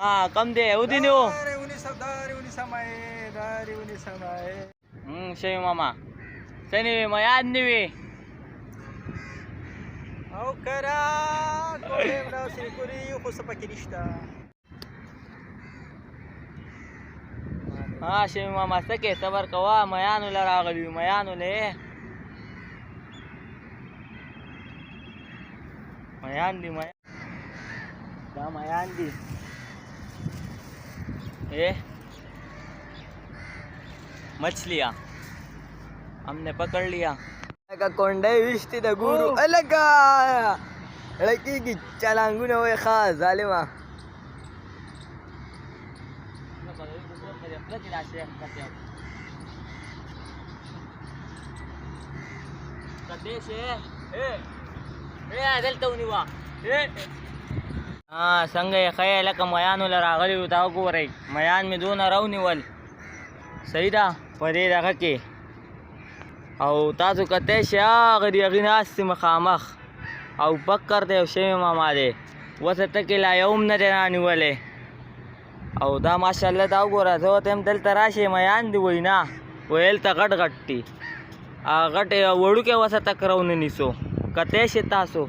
कम दे उदी no Dari uni samae. Shay mama sani mayan niwi Au kara ko lembra sirikuri ko sa pakilista. Shay mama sake sabar kawa mayanu laragaliw mayanu le mayandi mayandi मछलियाँ हमने पकड़ लिया का कोंडे विश्ती द गुरु अलगा लड़की की चलांगू ने वो खास जालिमा संग खयाला का मयान रागली उताव को रे मयान में दोन रावनी वल सही दा परे रखा के او تاسو کته شا غری غناس مخامخ او بکر دی شی ماما دی وسته کې لا یوم نه رانی ولې او دا ماشاءالله دا وګوره زه تم دل تراشه میان دی وینا ویل ته غټ غټي ا غټ وړو کې وسته کرونه نیسو کته شي تاسو